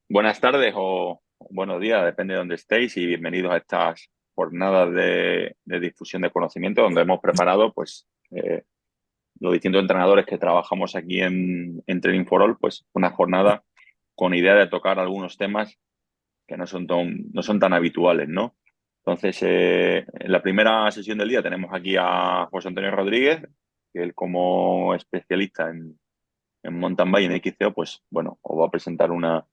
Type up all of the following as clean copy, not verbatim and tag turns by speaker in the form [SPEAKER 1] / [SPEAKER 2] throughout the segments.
[SPEAKER 1] Buenas tardes o buenos días, depende de dónde estéis, y bienvenidos a estas jornadas de difusión de conocimiento donde hemos preparado los distintos entrenadores que trabajamos aquí en Training for All, pues una jornada con idea de tocar algunos temas que no son tan habituales, ¿no? Entonces, en la primera sesión del día tenemos aquí a José Antonio Rodríguez, que él como especialista en mountain bike y en XCO, pues bueno, os va a presentar una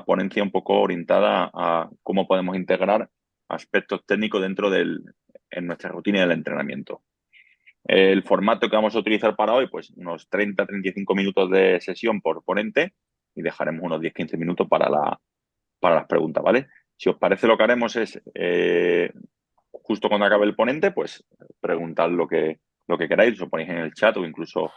[SPEAKER 1] ponencia un poco orientada a cómo podemos integrar aspectos técnicos en nuestra rutina del entrenamiento. El formato que vamos a utilizar para hoy, pues unos 30-35 minutos de sesión por ponente y dejaremos unos 10-15 minutos para las preguntas, ¿vale? Si os parece, lo que haremos es, justo cuando acabe el ponente, pues preguntad lo que queráis, lo ponéis en el chat o incluso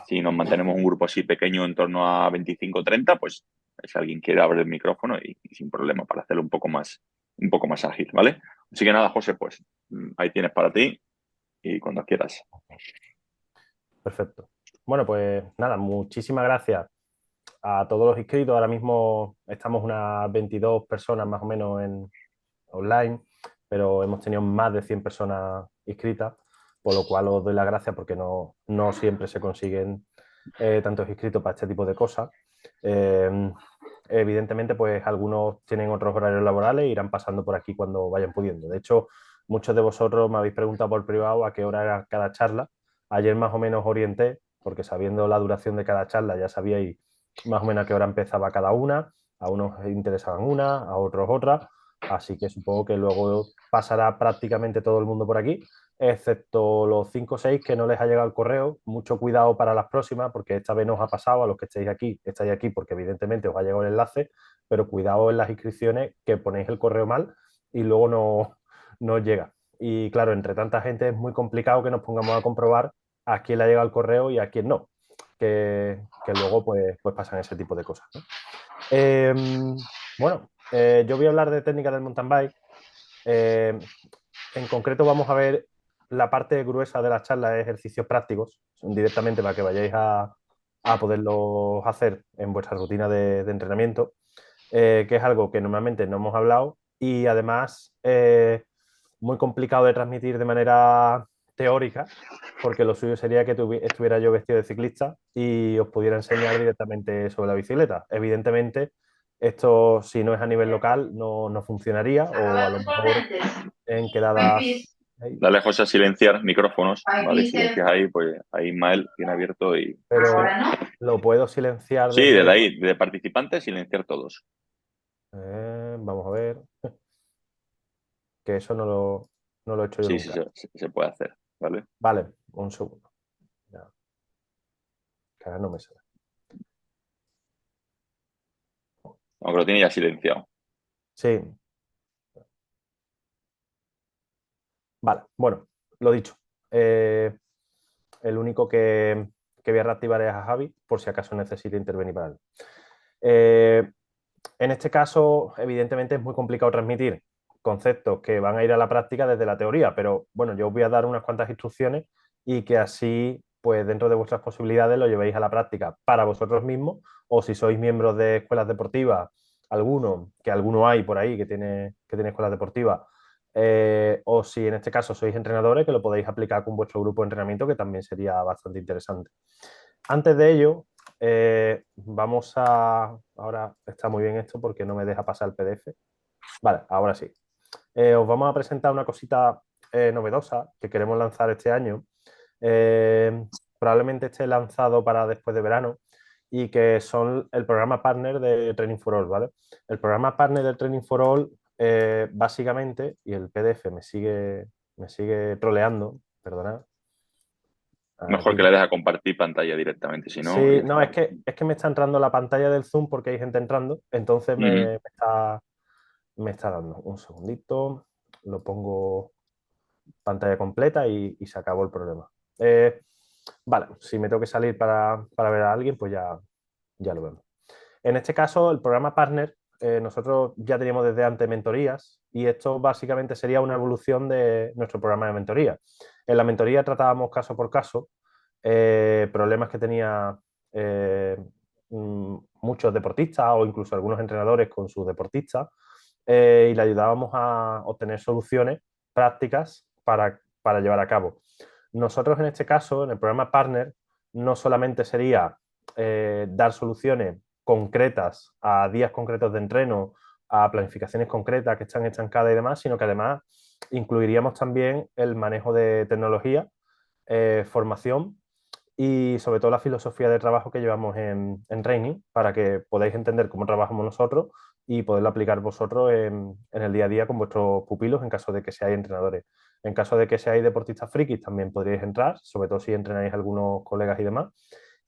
[SPEAKER 1] si nos mantenemos un grupo así pequeño en torno a 25 o 30, pues si alguien quiere abrir el micrófono y sin problema para hacerlo un poco más ágil, ¿vale? Así que nada, José, pues ahí tienes para ti y cuando quieras.
[SPEAKER 2] Perfecto. Bueno, pues nada, muchísimas gracias a todos los inscritos. Ahora mismo estamos unas 22 personas más o menos en online, pero hemos tenido más de 100 personas inscritas, por lo cual os doy las gracias porque no siempre se consiguen tantos inscritos para este tipo de cosas. Eh, Evidentemente, pues algunos tienen otros horarios laborales e irán pasando por aquí cuando vayan pudiendo. De hecho, muchos de vosotros me habéis preguntado por privado a qué hora era cada charla. Ayer más o menos orienté, porque sabiendo la duración de cada charla ya sabíais más o menos a qué hora empezaba cada una. A unos interesaban una, a otros otra. Así que supongo que luego pasará prácticamente todo el mundo por aquí, excepto los 5 o 6 que no les ha llegado el correo. Mucho cuidado para las próximas, porque esta vez nos ha pasado a los que estáis aquí porque evidentemente os ha llegado el enlace, pero cuidado en las inscripciones que ponéis el correo mal y luego no llega. Y claro, entre tanta gente es muy complicado que nos pongamos a comprobar a quién le ha llegado el correo y a quién no, que luego pues pasan ese tipo de cosas, ¿no? Eh, bueno, yo voy a hablar de técnicas del mountain bike. Eh, en concreto vamos a ver la parte gruesa de la charla de ejercicios prácticos, directamente para que vayáis a poderlos hacer en vuestra rutina de entrenamiento, que es algo que normalmente no hemos hablado y además muy complicado de transmitir de manera teórica, porque lo suyo sería que estuviera yo vestido de ciclista y os pudiera enseñar directamente sobre la bicicleta. Evidentemente, esto si no es a nivel local no funcionaría o a lo mejor en quedadas...
[SPEAKER 1] Dale, José, a silenciar micrófonos, ¿vale? Silencias ahí, pues ahí Ismael tiene abierto y...
[SPEAKER 2] Pero lo puedo silenciar
[SPEAKER 1] Sí, desde
[SPEAKER 2] desde...
[SPEAKER 1] ahí, de participantes, silenciar todos.
[SPEAKER 2] vamos a ver, que eso no lo he hecho yo
[SPEAKER 1] Sí, sí,
[SPEAKER 2] nunca.
[SPEAKER 1] se puede hacer, ¿vale?
[SPEAKER 2] Vale, un segundo. Ya, que ahora no me sale.
[SPEAKER 1] Aunque lo tiene ya silenciado.
[SPEAKER 2] Sí, vale, bueno, lo dicho. Eh, el único que voy a reactivar es a Javi, por si acaso necesita intervenir para él. Eh, en este caso, evidentemente es muy complicado transmitir conceptos que van a ir a la práctica desde la teoría, pero bueno, yo os voy a dar unas cuantas instrucciones y que así, pues dentro de vuestras posibilidades, lo llevéis a la práctica para vosotros mismos o si sois miembros de escuelas deportivas, que alguno hay por ahí que tiene escuelas deportivas, o si en este caso sois entrenadores, que lo podéis aplicar con vuestro grupo de entrenamiento, que también sería bastante interesante. Antes de ello, vamos a... Ahora está muy bien esto porque no me deja pasar el PDF. Vale, ahora sí. Os vamos a presentar una cosita novedosa que queremos lanzar este año. Probablemente esté lanzado para después de verano y que son el programa partner de Training for All, ¿vale? El programa partner del Training for All, básicamente, y el PDF me sigue troleando, perdonad.
[SPEAKER 1] Mejor
[SPEAKER 2] Aquí.
[SPEAKER 1] que le dejes a compartir pantalla directamente, si no,
[SPEAKER 2] Sí,
[SPEAKER 1] ya
[SPEAKER 2] no,
[SPEAKER 1] está.
[SPEAKER 2] es que me está entrando la pantalla del Zoom porque hay gente entrando, entonces
[SPEAKER 1] Ujú.
[SPEAKER 2] me está dando. Un segundito, lo pongo pantalla completa y se acabó el problema. Eh, vale, si me tengo que salir para ver a alguien, pues ya lo vemos. En este caso, el programa Partner, nosotros ya teníamos desde antes mentorías y esto básicamente sería una evolución de nuestro programa de mentoría. En la mentoría tratábamos caso por caso problemas que tenía eh, muchos deportistas o incluso algunos entrenadores con sus deportistas y le ayudábamos a obtener soluciones prácticas para llevar a cabo. Nosotros en este caso, en el programa Partner, no solamente sería dar soluciones concretas a días concretos de entreno, a planificaciones concretas que están estancadas y demás, sino que además incluiríamos también el manejo de tecnología, formación y sobre todo la filosofía de trabajo que llevamos en Training para que podáis entender cómo trabajamos nosotros y poderlo aplicar vosotros en el día a día con vuestros pupilos en caso de que seáis entrenadores. En caso de que seáis deportistas frikis también podríais entrar, sobre todo si entrenáis algunos colegas y demás.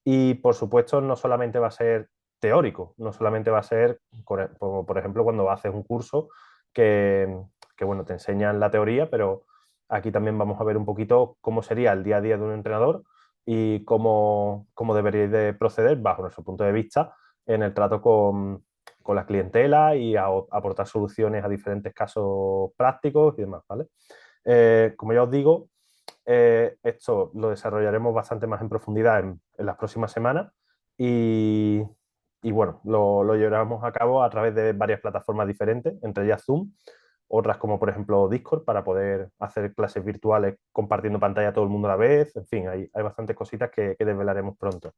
[SPEAKER 2] Y por supuesto no solamente va a ser teórico, no solamente va a ser, como por ejemplo cuando haces un curso que, bueno, te enseñan la teoría, pero aquí también vamos a ver un poquito cómo sería el día a día de un entrenador y cómo deberíais de proceder bajo nuestro punto de vista en el trato con la clientela y aportar soluciones a diferentes casos prácticos y demás, ¿vale? Como ya os digo, esto lo desarrollaremos bastante más en profundidad en las próximas semanas y, y bueno, lo llevaremos a cabo a través de varias plataformas diferentes, entre ellas Zoom, otras como por ejemplo Discord para poder hacer clases virtuales compartiendo pantalla a todo el mundo a la vez, en fin, hay bastantes cositas que desvelaremos pronto.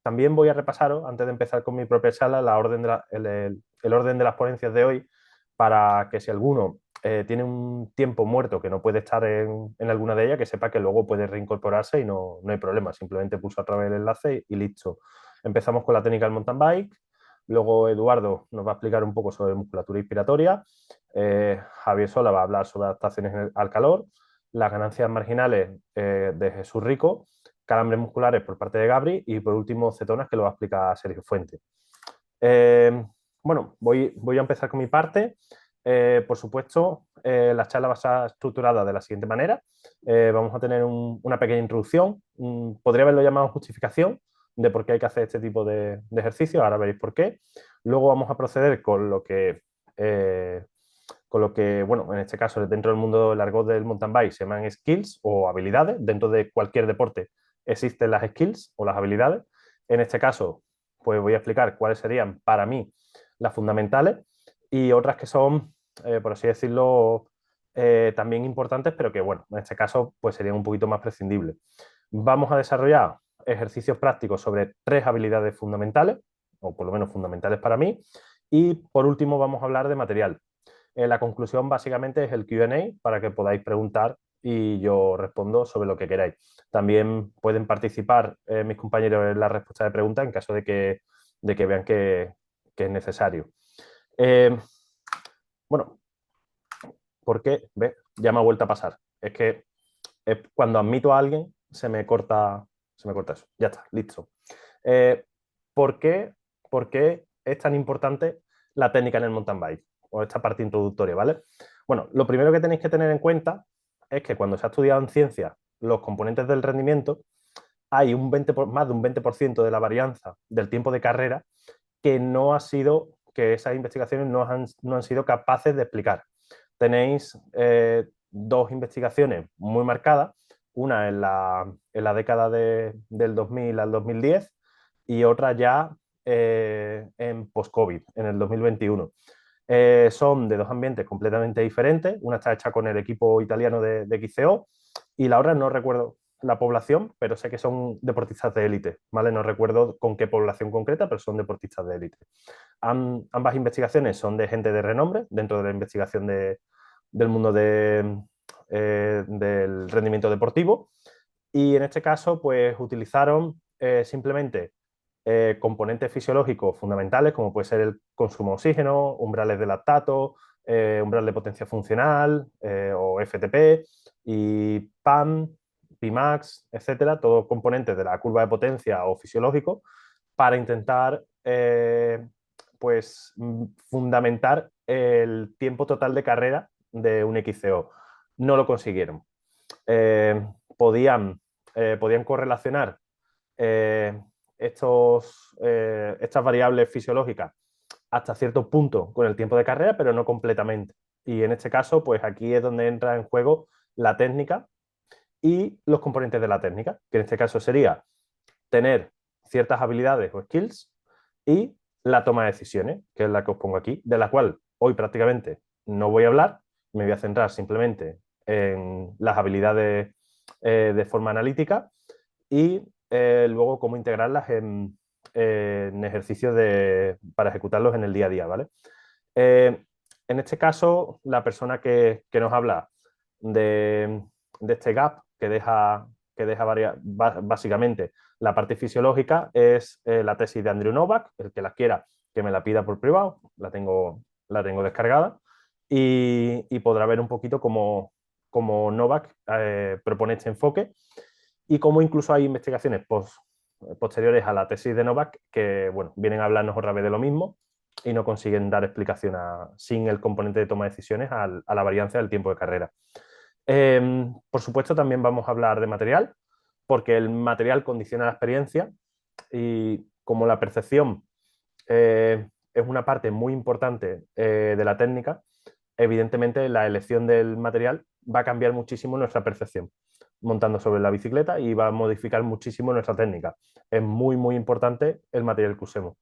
[SPEAKER 2] También voy a repasaros, antes de empezar con mi propia charla, el orden de las ponencias de hoy para que si alguno tiene un tiempo muerto que no puede estar en alguna de ellas, que sepa que luego puede reincorporarse y no hay problema, simplemente pulso a través del enlace y listo. Empezamos con la técnica del mountain bike, luego Eduardo nos va a explicar un poco sobre musculatura inspiratoria, Javier Sola va a hablar sobre adaptaciones al calor, las ganancias marginales de Jesús Rico, calambres musculares por parte de Gabri y por último cetonas que lo va a explicar Sergio Fuente. Bueno, voy a empezar con mi parte. Por supuesto, la charla va a estar estructurada de la siguiente manera. Vamos a tener una pequeña introducción, podría haberlo llamado justificación de por qué hay que hacer este tipo de ejercicios, ahora veréis por qué. Luego vamos a proceder con lo que, bueno, en este caso, dentro del mundo del argot del mountain bike se llaman skills o habilidades. Dentro de cualquier deporte existen las skills o las habilidades. En este caso, pues voy a explicar cuáles serían para mí las fundamentales y otras que son, por así decirlo, también importantes, pero que, bueno, en este caso, pues serían un poquito más prescindibles. Vamos a desarrollar ejercicios prácticos sobre 3 habilidades fundamentales, o por lo menos fundamentales para mí, y por último vamos a hablar de material. La conclusión básicamente es el Q&A para que podáis preguntar y yo respondo sobre lo que queráis. También pueden participar mis compañeros en la respuesta de preguntas en caso de que vean que es necesario. Bueno, ¿por qué? ¿Ve? Ya me ha vuelto a pasar. Es que cuando admito a alguien se me corta eso. Ya está, listo. Eh, ¿por qué, ¿Por qué es tan importante la técnica en el mountain bike? O esta parte introductoria, ¿vale? Bueno, lo primero que tenéis que tener en cuenta es que cuando se ha estudiado en ciencia los componentes del rendimiento, hay más de un 20% de la varianza del tiempo de carrera que esas investigaciones no han sido capaces de explicar. Tenéis 2 investigaciones muy marcadas, una en la década del 2000 al 2010 y otra ya en post-COVID, en el 2021. Son de 2 ambientes completamente diferentes. Una está hecha con el equipo italiano de XCO y la otra no recuerdo la población, pero sé que son deportistas de élite, ¿vale? No recuerdo con qué población concreta, pero son deportistas de élite. Ambas investigaciones son de gente de renombre dentro de la investigación del mundo del rendimiento deportivo y en este caso pues utilizaron simplemente componentes fisiológicos fundamentales, como puede ser el consumo de oxígeno, umbrales de lactato, umbral de potencia funcional o FTP, y PAM, Pimax, etcétera, todos componentes de la curva de potencia o fisiológico, para intentar pues, fundamentar el tiempo total de carrera de un XCO. No lo consiguieron. Eh, podían, podían correlacionar eh, estas variables fisiológicas hasta cierto punto con el tiempo de carrera, pero no completamente. Y en este caso, pues aquí es donde entra en juego la técnica y los componentes de la técnica, que en este caso sería tener ciertas habilidades o skills y la toma de decisiones, que es la que os pongo aquí, de la cual hoy prácticamente no voy a hablar, me voy a centrar simplemente en las habilidades de forma analítica y luego cómo integrarlas en ejercicios para ejecutarlos en el día a día, ¿vale? Eh, en este caso, la persona que nos habla de este gap que deja básicamente la parte fisiológica es la tesis de Andrew Novak. El que la quiera, que me la pida por privado, la tengo descargada y podrá ver un poquito cómo Novak propone este enfoque y cómo incluso hay investigaciones posteriores a la tesis de Novak que, bueno, vienen a hablarnos otra vez de lo mismo y no consiguen dar explicación sin el componente de toma de decisiones a la varianza del tiempo de carrera. Por supuesto, también vamos a hablar de material, porque el material condiciona la experiencia y como la percepción es una parte muy importante de la técnica, evidentemente la elección del material va a cambiar muchísimo nuestra percepción montando sobre la bicicleta y va a modificar muchísimo nuestra técnica. Es muy, muy importante el material que usemos.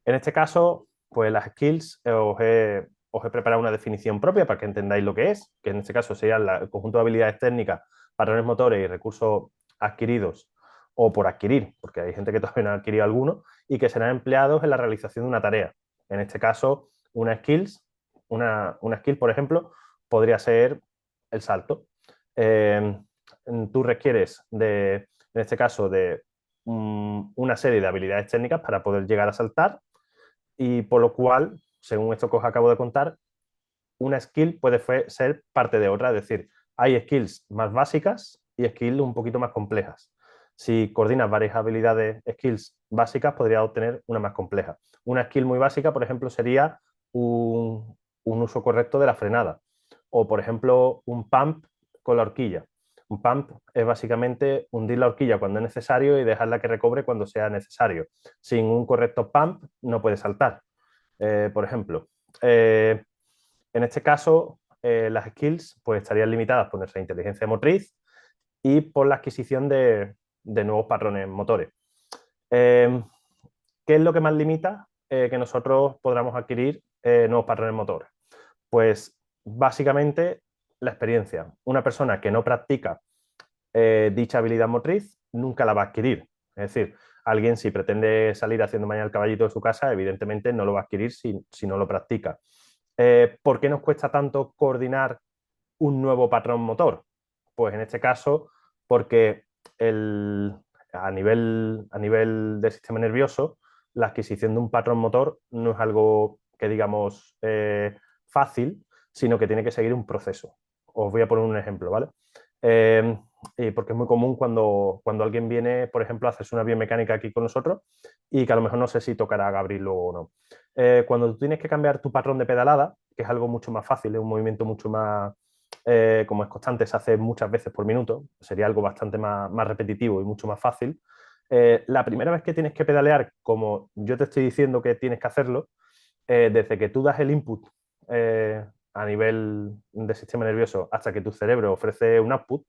[SPEAKER 2] En este caso, pues las skills os he preparado una definición propia para que entendáis lo que es, que en este caso sería el conjunto de habilidades técnicas, patrones motores y recursos adquiridos o por adquirir, porque hay gente que todavía no ha adquirido alguno, y que serán empleados en la realización de una tarea. En este caso, una skill, por ejemplo, podría ser el salto. Eh, Tú requieres, en este caso, de una serie de habilidades técnicas para poder llegar a saltar y por lo cual, según esto que os acabo de contar, una skill puede ser parte de otra, es decir, hay skills más básicas y skills un poquito más complejas. Si coordinas varias habilidades, skills básicas, podrías obtener una más compleja. Una skill muy básica, por ejemplo, sería un uso correcto de la frenada o, por ejemplo, un pump con la horquilla. Un pump es básicamente hundir la horquilla cuando es necesario y dejarla que recobre cuando sea necesario. Sin un correcto pump no puede saltar, por ejemplo. En este caso, las skills pues, estarían limitadas por nuestra inteligencia motriz y por la adquisición de nuevos patrones motores. ¿Qué es lo que más limita que nosotros podamos adquirir nuevos patrones motores? Pues básicamente la experiencia. Una persona que no practica dicha habilidad motriz nunca la va a adquirir. Es decir, alguien si pretende salir haciendo mañana el caballito de su casa, evidentemente no lo va a adquirir si no lo practica. ¿Por qué nos cuesta tanto coordinar un nuevo patrón motor? Pues en este caso, porque a nivel del sistema nervioso, la adquisición de un patrón motor no es algo que digamos fácil, sino que tiene que seguir un proceso. Os voy a poner un ejemplo, ¿vale? Porque es muy común cuando alguien viene, por ejemplo, a hacerse una biomecánica aquí con nosotros y que a lo mejor no sé si tocará a Gabriel luego o no. Cuando tú tienes que cambiar tu patrón de pedalada, que es algo mucho más fácil, es un movimiento mucho más, como es constante, se hace muchas veces por minuto, sería algo bastante más repetitivo y mucho más fácil. La primera vez que tienes que pedalear, como yo te estoy diciendo que tienes que hacerlo, desde que tú das el input a nivel del sistema nervioso hasta que tu cerebro ofrece un output,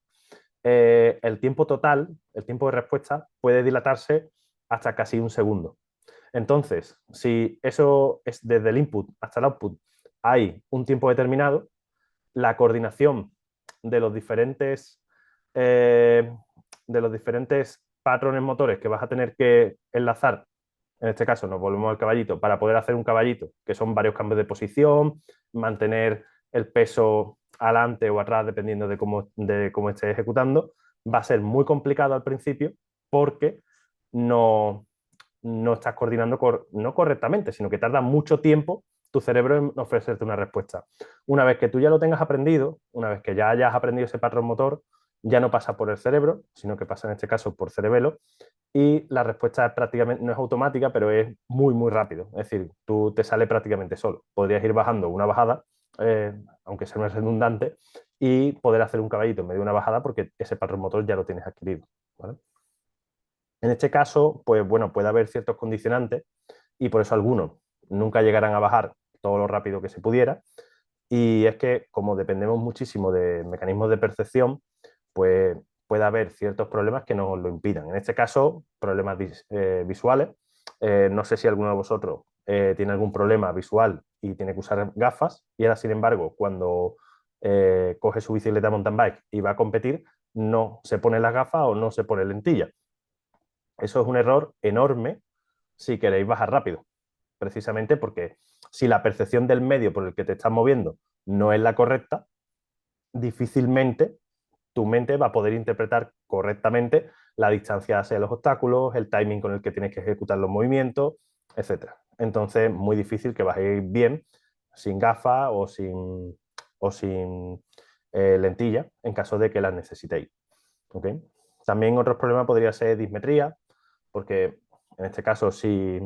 [SPEAKER 2] el tiempo total, el tiempo de respuesta, puede dilatarse hasta casi un segundo. Entonces, si eso es desde el input hasta el output, hay un tiempo determinado, la coordinación de los diferentes, eh, de los diferentes patrones motores que vas a tener que enlazar, en este caso nos volvemos al caballito, para poder hacer un caballito, que son varios cambios de posición, mantener el peso adelante o atrás, dependiendo de cómo estés ejecutando, va a ser muy complicado al principio porque no estás coordinando no correctamente, sino que tarda mucho tiempo tu cerebro en ofrecerte una respuesta. Una vez que tú ya lo tengas aprendido, una vez que ya hayas aprendido ese patrón motor, ya no pasa por el cerebro, sino que pasa en este caso por cerebelo, y la respuesta es prácticamente, no es automática, pero es muy, muy rápido. Es decir, tú te sale prácticamente solo. Podrías ir bajando una bajada, aunque sea no es redundante, y poder hacer un caballito en medio de una bajada porque ese patrón motor ya lo tienes adquirido, ¿vale? En este caso, pues bueno, puede haber ciertos condicionantes y por eso algunos nunca llegarán a bajar todo lo rápido que se pudiera. Y es que como dependemos muchísimo de mecanismos de percepción, pues puede haber ciertos problemas que nos lo impidan. En este caso, problemas visuales. No sé si alguno de vosotros tiene algún problema visual y tiene que usar gafas, y ahora, sin embargo, cuando coge su bicicleta mountain bike y va a competir, no se pone las gafas o no se pone lentillas. Eso es un error enorme si queréis bajar rápido, precisamente porque si la percepción del medio por el que te estás moviendo no es la correcta, difícilmente tu mente va a poder interpretar correctamente la distancia hacia los obstáculos, el timing con el que tienes que ejecutar los movimientos, etcétera. Entonces, muy difícil que bajéis bien sin gafas o sin lentillas en caso de que las necesitéis. ¿Okay? También otro problema podría ser dismetría, porque en este caso, si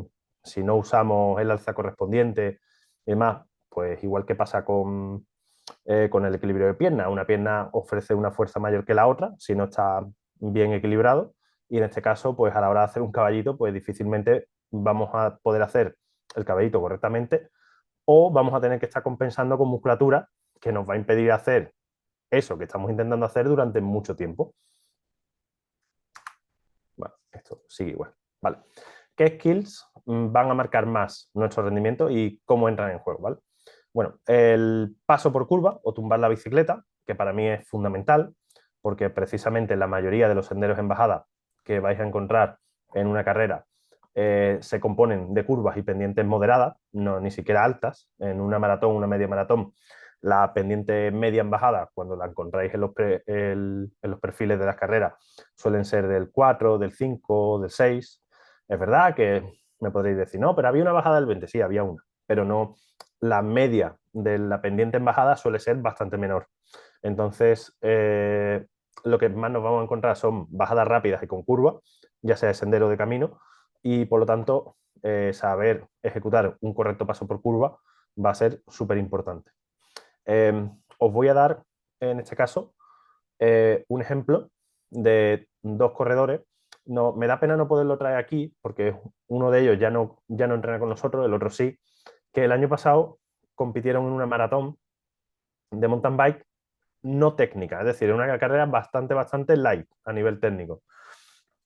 [SPEAKER 2] no usamos el alza correspondiente y demás, pues igual que pasa con el equilibrio de pierna. Una pierna ofrece una fuerza mayor que la otra si no está bien equilibrado, y en este caso, pues a la hora de hacer un caballito, pues difícilmente vamos a poder hacer el caballito correctamente, o vamos a tener que estar compensando con musculatura que nos va a impedir hacer eso que estamos intentando hacer durante mucho tiempo. Bueno, esto sigue igual. Vale. ¿Qué skills van a marcar más nuestro rendimiento y cómo entran en juego? ¿Vale? Bueno, el paso por curva o tumbar la bicicleta, que para mí es fundamental, porque precisamente la mayoría de los senderos en bajada que vais a encontrar en una carrera se componen de curvas y pendientes moderadas, no ni siquiera altas. En una maratón, una media maratón, la pendiente media en bajada, cuando la encontráis en los perfiles de las carreras, suelen ser del 4, del 5, del 6. Es verdad que me podréis decir, no, pero había una bajada del 20, sí, había una, pero no, la media de la pendiente en bajada suele ser bastante menor. Entonces, lo que más nos vamos a encontrar son bajadas rápidas y con curvas, ya sea de sendero o de camino, y por lo tanto, saber ejecutar un correcto paso por curva va a ser súper importante. Os voy a dar, en este caso, un ejemplo de dos corredores. No, me da pena no poderlo traer aquí porque uno de ellos ya no entrena con nosotros, el otro sí, que el año pasado compitieron en una maratón de mountain bike no técnica, es decir, una carrera bastante light a nivel técnico.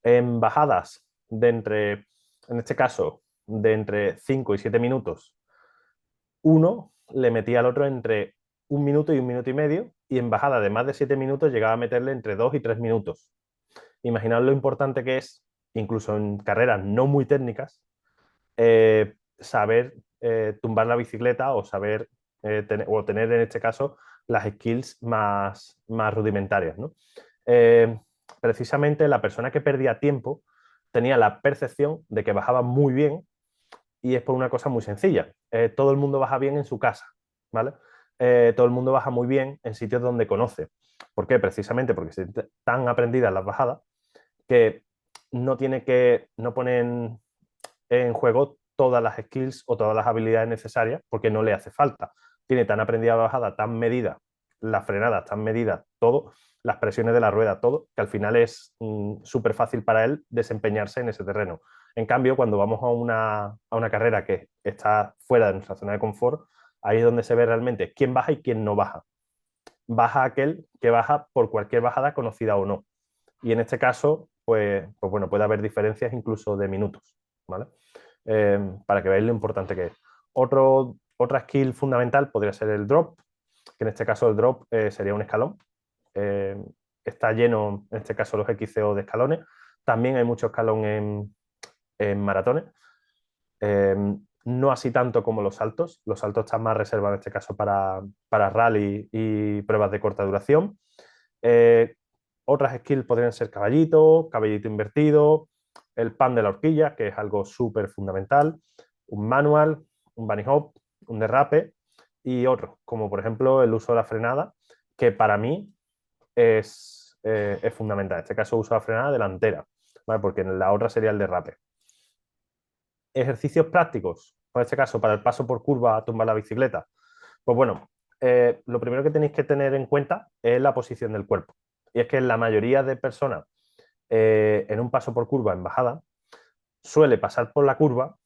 [SPEAKER 2] En bajadas en este caso, de entre 5 y 7 minutos, uno le metía al otro entre 1 minuto y 1 minuto y medio, y en bajada de más de 7 minutos llegaba a meterle entre 2 y 3 minutos. Imaginad lo importante que es, incluso en carreras no muy técnicas, saber tumbar la bicicleta o saber tener en este caso las skills más rudimentarias, ¿no? Precisamente la persona que perdía tiempo tenía la percepción de que bajaba muy bien, y es por una cosa muy sencilla. Todo el mundo baja bien en su casa, ¿vale? Todo el mundo baja muy bien en sitios donde conoce. ¿Por qué? Precisamente porque están aprendidas las bajadas que no ponen en juego todas las skills o todas las habilidades necesarias, porque no le hace falta. Tiene tan aprendida la bajada, tan medida, las frenadas tan medidas, todo, las presiones de la rueda, todo, que al final es súper fácil para él desempeñarse en ese terreno. En cambio, cuando vamos a una carrera que está fuera de nuestra zona de confort, ahí es donde se ve realmente quién baja y quién no baja. Baja aquel que baja por cualquier bajada, conocida o no. Y en este caso, pues bueno, puede haber diferencias incluso de minutos, ¿vale? Para que veáis lo importante que es. Otra skill fundamental podría ser el drop, que en este caso el drop sería un escalón. Eh, Está lleno, en este caso, los XCO de escalones. También hay mucho escalón en maratones. Eh, no así tanto como los saltos. Los saltos están más reservados en este caso para rally y pruebas de corta duración. Otras skills podrían ser caballito, caballito invertido, el pan de la horquilla, que es algo súper fundamental, un manual, un bunny hop, un derrape, y otros, como por ejemplo el uso de la frenada, que para mí es fundamental. En este caso, uso la frenada delantera, ¿vale? Porque en la otra sería el derrape. Ejercicios prácticos, en este caso, para el paso por curva a tumbar la bicicleta. Pues bueno, lo primero que tenéis que tener en cuenta es la posición del cuerpo. Y es que la mayoría de personas en un paso por curva en bajada suele pasar por la curva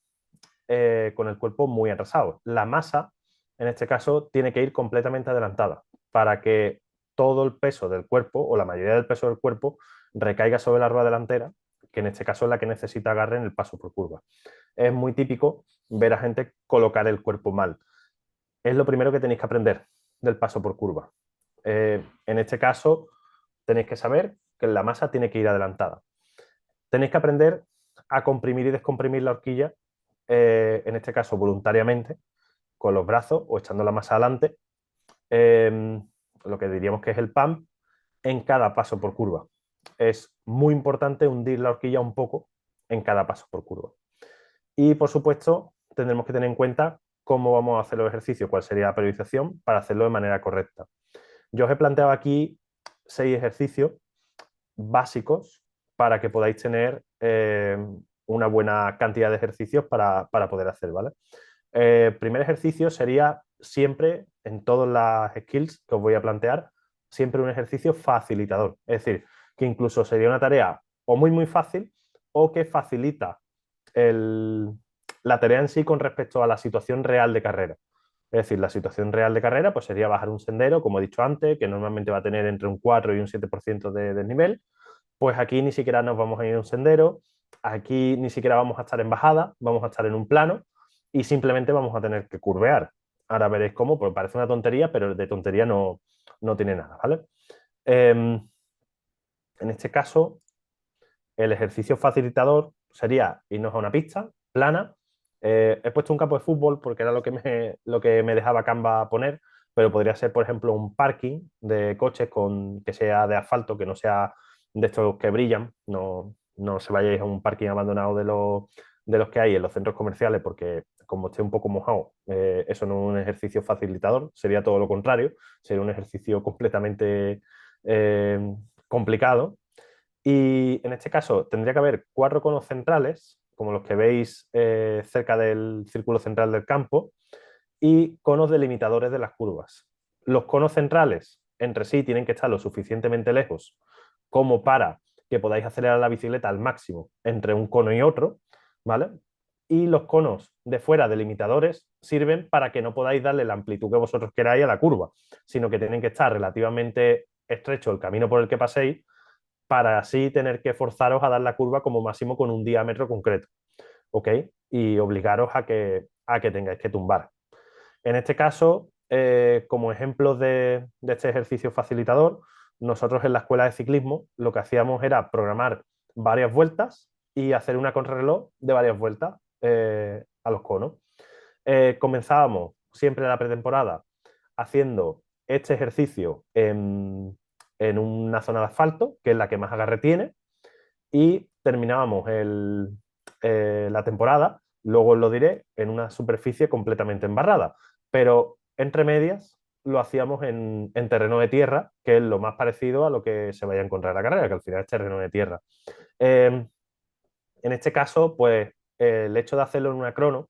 [SPEAKER 2] con el cuerpo muy atrasado. La masa, en este caso, tiene que ir completamente adelantada para que todo el peso del cuerpo o la mayoría del peso del cuerpo recaiga sobre la rueda delantera, que en este caso es la que necesita agarre en el paso por curva. Es muy típico ver a gente colocar el cuerpo mal. Es lo primero que tenéis que aprender del paso por curva. En este caso, tenéis que saber que la masa tiene que ir adelantada. Tenéis que aprender a comprimir y descomprimir la horquilla, en este caso voluntariamente, con los brazos o echando la masa adelante, lo que diríamos que es el pump, en cada paso por curva. Es muy importante hundir la horquilla un poco en cada paso por curva. Y por supuesto, tendremos que tener en cuenta cómo vamos a hacer los ejercicios, cuál sería la periodización para hacerlo de manera correcta. Yo os he planteado aquí 6 ejercicios básicos para que podáis tener una buena cantidad de ejercicios para poder hacer, ¿vale? Primer ejercicio sería siempre, en todas las skills que os voy a plantear, siempre un ejercicio facilitador. Es decir, que incluso sería una tarea o muy fácil o que facilita la tarea en sí con respecto a la situación real de carrera. Es decir, la situación real de carrera pues sería bajar un sendero, como he dicho antes, que normalmente va a tener entre un 4 y un 7% de desnivel. Pues aquí ni siquiera nos vamos a ir a un sendero, aquí ni siquiera vamos a estar en bajada, vamos a estar en un plano y simplemente vamos a tener que curvear. Ahora veréis cómo, pues parece una tontería, pero de tontería no tiene nada, ¿vale? En este caso, el ejercicio facilitador sería irnos a una pista plana. He puesto un campo de fútbol porque era lo que me dejaba Canva poner, pero podría ser, por ejemplo, un parking de coches que sea de asfalto, que no sea de estos que brillan. No se vayáis a un parking abandonado de los que hay en los centros comerciales porque como esté un poco mojado, eso no es un ejercicio facilitador, sería todo lo contrario, sería un ejercicio completamente complicado. Y en este caso tendría que haber 4 conos centrales, como los que veis cerca del círculo central del campo, y conos delimitadores de las curvas. Los conos centrales entre sí tienen que estar lo suficientemente lejos como para que podáis acelerar la bicicleta al máximo entre un cono y otro, ¿vale? Y los conos de fuera delimitadores sirven para que no podáis darle la amplitud que vosotros queráis a la curva, sino que tienen que estar relativamente estrecho el camino por el que paséis para así tener que forzaros a dar la curva como máximo con un diámetro concreto, ¿ok? Y obligaros a que tengáis que tumbar. En este caso, como ejemplos de este ejercicio facilitador, nosotros en la escuela de ciclismo lo que hacíamos era programar varias vueltas y hacer una contrarreloj de varias vueltas a los conos. Comenzábamos siempre la pretemporada haciendo este ejercicio en una zona de asfalto, que es la que más agarre tiene, y terminábamos la temporada, luego os lo diré, en una superficie completamente embarrada. Pero entre medias lo hacíamos en terreno de tierra, que es lo más parecido a lo que se vaya a encontrar en la carrera, que al final es terreno de tierra. En este caso, pues el hecho de hacerlo en una crono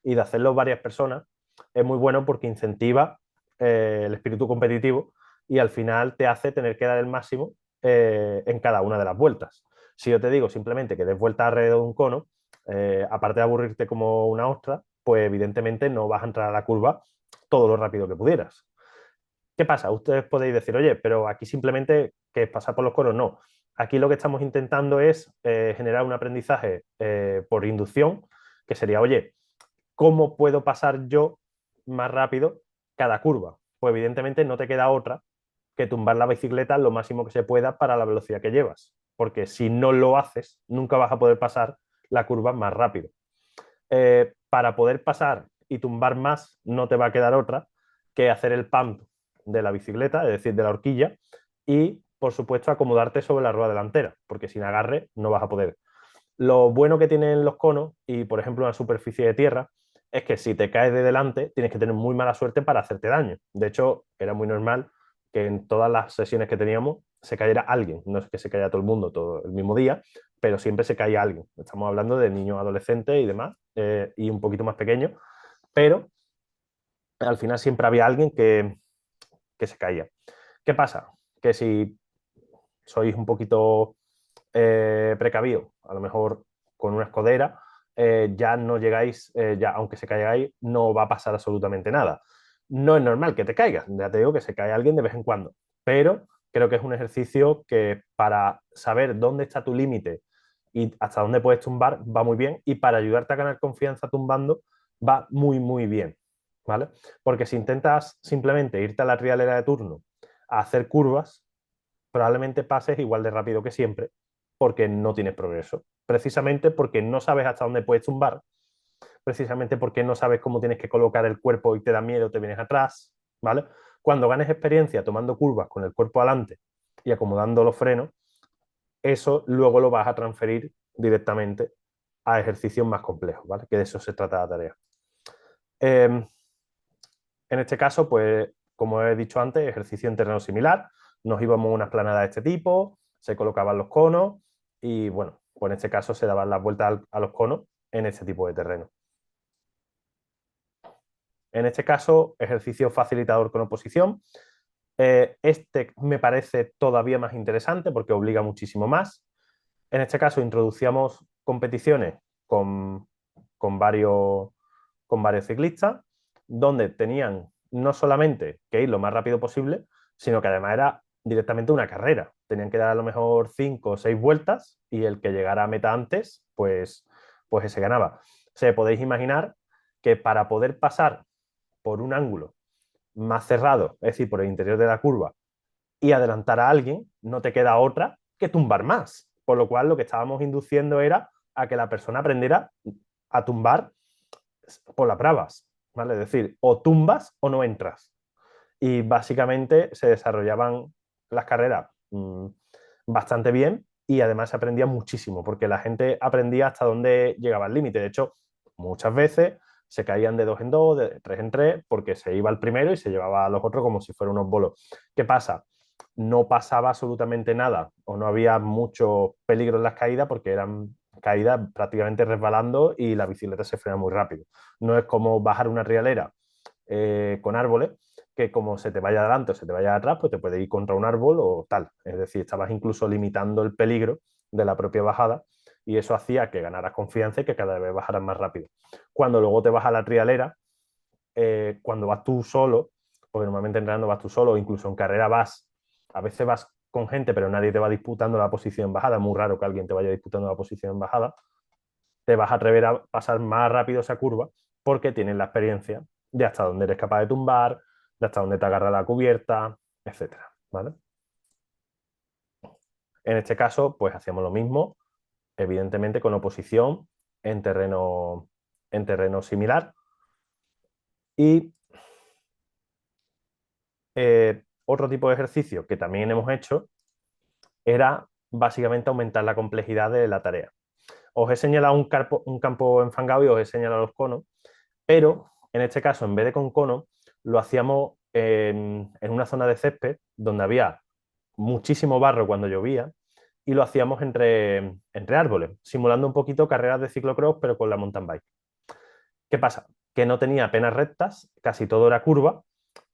[SPEAKER 2] y de hacerlo varias personas es muy bueno porque incentiva el espíritu competitivo y al final te hace tener que dar el máximo en cada una de las vueltas. Si yo te digo simplemente que des vueltas alrededor de un cono, aparte de aburrirte como una ostra, pues evidentemente no vas a entrar a la curva todo lo rápido que pudieras. ¿Qué pasa? Ustedes podéis decir, oye, pero aquí simplemente que es pasar por los conos. No, aquí lo que estamos intentando es generar un aprendizaje por inducción, que sería, oye, ¿cómo puedo pasar yo más rápido cada curva? Pues evidentemente no te queda otra que tumbar la bicicleta lo máximo que se pueda para la velocidad que llevas, porque si no lo haces, nunca vas a poder pasar la curva más rápido. Para poder pasar y tumbar más, no te va a quedar otra que hacer el pump de la bicicleta, es decir, de la horquilla, y por supuesto acomodarte sobre la rueda delantera, porque sin agarre no vas a poder. Lo bueno que tienen los conos y, por ejemplo, una superficie de tierra, es que si te caes de delante tienes que tener muy mala suerte para hacerte daño. De hecho, era muy normal que en todas las sesiones que teníamos se cayera alguien. No es que se caiga todo el mundo todo el mismo día, pero siempre se caía alguien. Estamos hablando de niños adolescentes y demás, y un poquito más pequeños, pero al final siempre había alguien que se caía. ¿Qué pasa? Que si sois un poquito precavido, a lo mejor con una escodera, ya no llegáis, ya aunque se caigáis, no va a pasar absolutamente nada. No es normal que te caigas, ya te digo que se cae alguien de vez en cuando, pero creo que es un ejercicio que para saber dónde está tu límite y hasta dónde puedes tumbar va muy bien, y para ayudarte a ganar confianza tumbando va muy, muy bien, ¿vale? Porque si intentas simplemente irte a la trialera de turno a hacer curvas, probablemente pases igual de rápido que siempre porque no tienes progreso. Precisamente porque no sabes hasta dónde puedes tumbar, precisamente porque no sabes cómo tienes que colocar el cuerpo y te da miedo, te vienes atrás, ¿vale? Cuando ganes experiencia tomando curvas con el cuerpo adelante y acomodando los frenos, eso luego lo vas a transferir directamente a ejercicios más complejos, ¿vale? Que de eso se trata la tarea. En este caso, pues, como he dicho antes, ejercicio en terreno similar. Nos íbamos a una explanada de este tipo, se colocaban los conos y, bueno, pues en este caso se daban las vueltas a los conos en este tipo de terreno. En este caso, ejercicio facilitador con oposición. Este me parece todavía más interesante porque obliga muchísimo más. En este caso, introducíamos competiciones con, con varios, con varios ciclistas, donde tenían no solamente que ir lo más rápido posible, sino que además era directamente una carrera. Tenían que dar a lo mejor 5 o 6 vueltas y el que llegara a meta antes, pues ese ganaba. O sea, podéis imaginar que para poder pasar por un ángulo más cerrado, es decir, por el interior de la curva, y adelantar a alguien, no te queda otra que tumbar más. Por lo cual lo que estábamos induciendo era a que la persona aprendiera a tumbar por las bravas, ¿vale? Es decir, o tumbas o no entras. Y básicamente se desarrollaban las carreras bastante bien y además se aprendía muchísimo porque la gente aprendía hasta dónde llegaba el límite. De hecho, muchas veces se caían de 2 en 2, de 3 en 3, porque se iba el primero y se llevaba a los otros como si fueran unos bolos. ¿Qué pasa? No pasaba absolutamente nada o no había mucho peligro en las caídas porque eran caídas prácticamente resbalando y la bicicleta se frena muy rápido. No es como bajar una rialera con árboles, que como se te vaya adelante o se te vaya atrás, pues te puede ir contra un árbol o tal. Es decir, estabas incluso limitando el peligro de la propia bajada y eso hacía que ganaras confianza y que cada vez bajaras más rápido. Cuando luego te vas a la trialera, cuando vas tú solo, porque normalmente entrenando vas tú solo, incluso en carrera a veces vas con gente, pero nadie te va disputando la posición en bajada, es muy raro que alguien te vaya disputando la posición en bajada, te vas a atrever a pasar más rápido esa curva porque tienes la experiencia de hasta dónde eres capaz de tumbar, de hasta dónde te agarra la cubierta, etcétera, ¿vale? En este caso, pues hacíamos lo mismo, evidentemente con oposición en en terreno similar. Y otro tipo de ejercicio que también hemos hecho era básicamente aumentar la complejidad de la tarea. Os he señalado un campo enfangado y os he señalado los conos, pero en este caso, en vez de con conos, lo hacíamos en una zona de césped donde había muchísimo barro cuando llovía y lo hacíamos entre árboles, simulando un poquito carreras de ciclocross, pero con la mountain bike. ¿Qué pasa? Que no tenía apenas rectas, casi todo era curva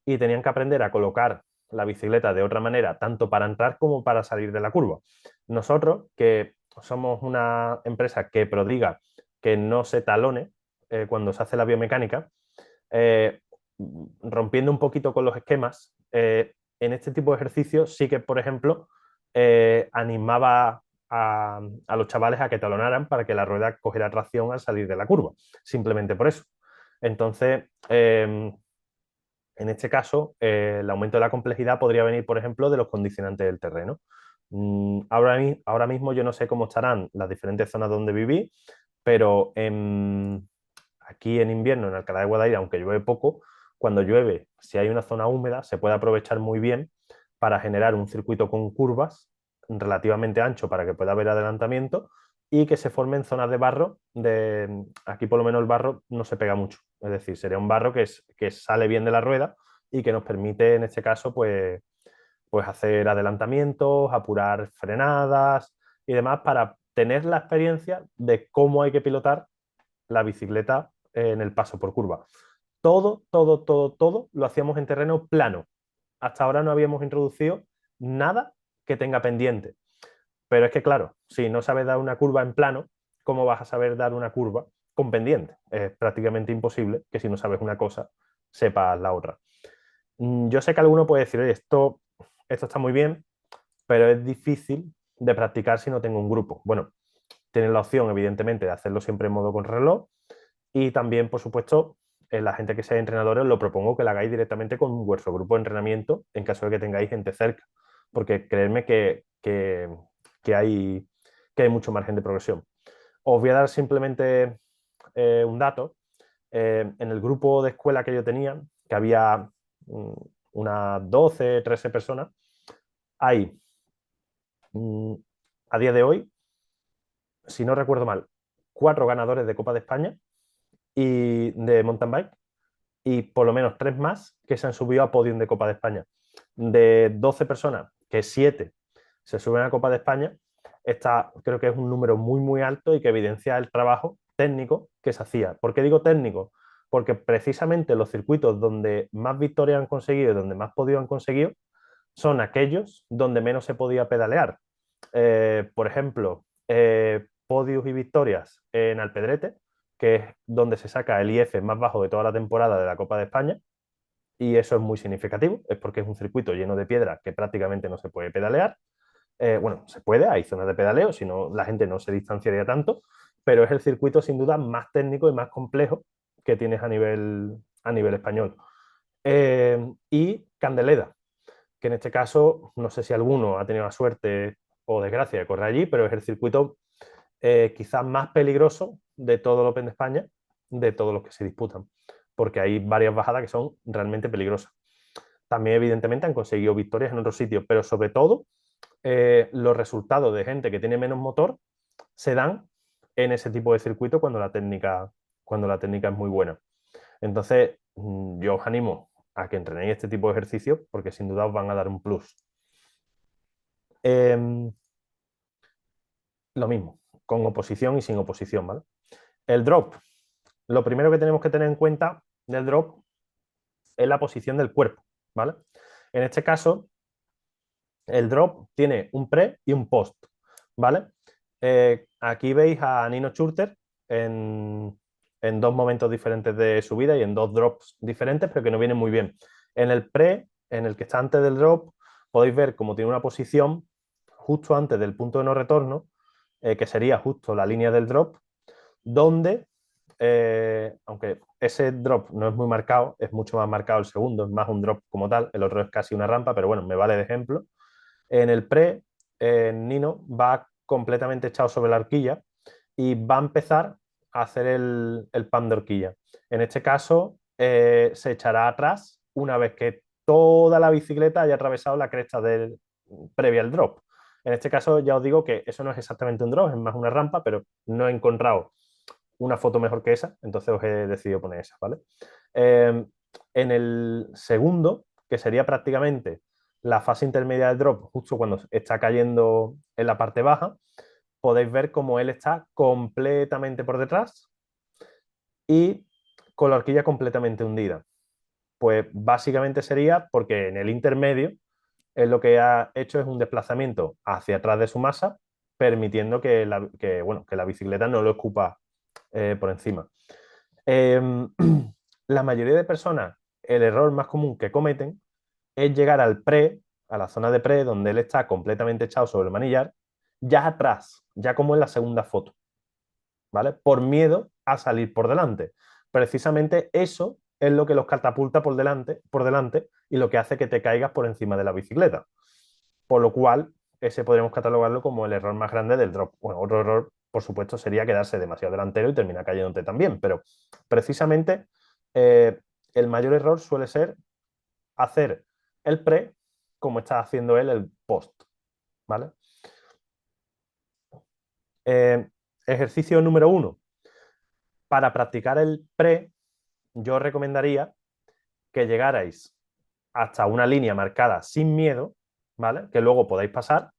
[SPEAKER 2] y tenían que aprender a colocar la bicicleta de otra manera, tanto para entrar como para salir de la curva. Nosotros, que somos una empresa que prodiga que no se talone cuando se hace la biomecánica, eh, rompiendo un poquito con los esquemas, en este tipo de ejercicios sí que, por ejemplo, animaba a los chavales a que talonaran para que la rueda cogiera tracción al salir de la curva, simplemente por eso. Entonces, en este caso, el aumento de la complejidad podría venir, por ejemplo, de los condicionantes del terreno. Ahora mismo yo no sé cómo estarán las diferentes zonas donde viví, pero aquí en invierno, en Alcalá de Guadaira, aunque llueve poco, cuando llueve, si hay una zona húmeda, se puede aprovechar muy bien para generar un circuito con curvas relativamente ancho para que pueda haber adelantamiento y que se formen zonas de barro. Aquí por lo menos el barro no se pega mucho, es decir, sería un barro que sale bien de la rueda y que nos permite en este caso pues hacer adelantamientos, apurar frenadas y demás para tener la experiencia de cómo hay que pilotar la bicicleta en el paso por curva. Todo lo hacíamos en terreno plano. Hasta ahora no habíamos introducido nada que tenga pendiente. Pero es que, claro, si no sabes dar una curva en plano, ¿cómo vas a saber dar una curva con pendiente? Es prácticamente imposible que si no sabes una cosa, sepas la otra. Yo sé que alguno puede decir, oye, esto esto está muy bien, pero es difícil de practicar si no tengo un grupo. Bueno, tienes la opción, evidentemente, de hacerlo siempre en modo con reloj y también, por supuesto, la gente que sea entrenadores, os lo propongo que lo hagáis directamente con vuestro grupo de entrenamiento en caso de que tengáis gente cerca, porque creedme que hay, que hay mucho margen de progresión. Os voy a dar simplemente un dato. En el grupo de escuela que yo tenía, que había unas 12, 13 personas, hay mm, a día de hoy, si no recuerdo mal, 4 ganadores de Copa de España y de mountain bike y por lo menos 3 más que se han subido a podium de Copa de España. De 12 personas, que 7 se suben a Copa de España, creo que es un número muy, muy alto y que evidencia el trabajo técnico que se hacía. ¿Por qué digo técnico? Porque precisamente los circuitos donde más victorias han conseguido y donde más podios han conseguido son aquellos donde menos se podía pedalear. Por ejemplo, podios y victorias en Alpedrete, que es donde se saca el IF más bajo de toda la temporada de la Copa de España, y eso es muy significativo, es porque es un circuito lleno de piedra que prácticamente no se puede pedalear. Bueno, se puede, hay zonas de pedaleo, si no la gente no se distanciaría tanto, pero es el circuito sin duda más técnico y más complejo que tienes a nivel español. Y Candeleda, que en este caso, no sé si alguno ha tenido la suerte o desgracia de correr allí, pero es el circuito quizás más peligroso de todo el Open de España, de todos los que se disputan, porque hay varias bajadas que son realmente peligrosas. También, evidentemente, han conseguido victorias en otros sitios, pero sobre todo los resultados de gente que tiene menos motor se dan en ese tipo de circuito cuando la técnica es muy buena. Entonces, yo os animo a que entrenéis este tipo de ejercicios porque sin duda os van a dar un plus. Eh, lo mismo, con oposición y sin oposición, ¿vale? El drop. Lo primero que tenemos que tener en cuenta del drop es la posición del cuerpo, ¿vale? En este caso, el drop tiene un pre y un post, ¿vale? Aquí veis a Nino Schurter en 2 momentos diferentes de su vida y en 2 drops diferentes, pero que no vienen muy bien. En el pre, en el que está antes del drop, podéis ver cómo tiene una posición justo antes del punto de no retorno, que sería justo la línea del drop, donde, aunque ese drop no es muy marcado, es mucho más marcado el segundo, es más un drop como tal, el otro es casi una rampa, pero bueno, me vale de ejemplo. En el pre, Nino va completamente echado sobre la horquilla y va a empezar a hacer el pan de horquilla. En este caso, se echará atrás una vez que toda la bicicleta haya atravesado la cresta previa al drop. En este caso, ya os digo que eso no es exactamente un drop, es más una rampa, pero no he encontrado una foto mejor que esa, entonces os he decidido poner esa, ¿vale? En el segundo, que sería prácticamente la fase intermedia del drop, justo cuando está cayendo en la parte baja, podéis ver cómo él está completamente por detrás y con la horquilla completamente hundida. Pues básicamente sería porque en el intermedio él lo que ha hecho es un desplazamiento hacia atrás de su masa, permitiendo bueno, que la bicicleta no lo ocupa por encima. Eh, la mayoría de personas, el error más común que cometen es llegar al pre, a la zona de pre, donde él está completamente echado sobre el manillar, ya atrás, ya como en la segunda foto, ¿vale? Por miedo a salir por delante. Precisamente eso es lo que los catapulta por delante y lo que hace que te caigas por encima de la bicicleta. Por lo cual, ese podríamos catalogarlo como el error más grande del drop. Bueno, otro error, por supuesto, sería quedarse demasiado delantero y terminar cayéndote también, pero precisamente el mayor error suele ser hacer el pre como está haciendo él el post, ¿vale? Eh, ejercicio número 1. Para practicar el pre, yo recomendaría que llegarais hasta una línea marcada sin miedo, ¿vale? Que luego podáis pasar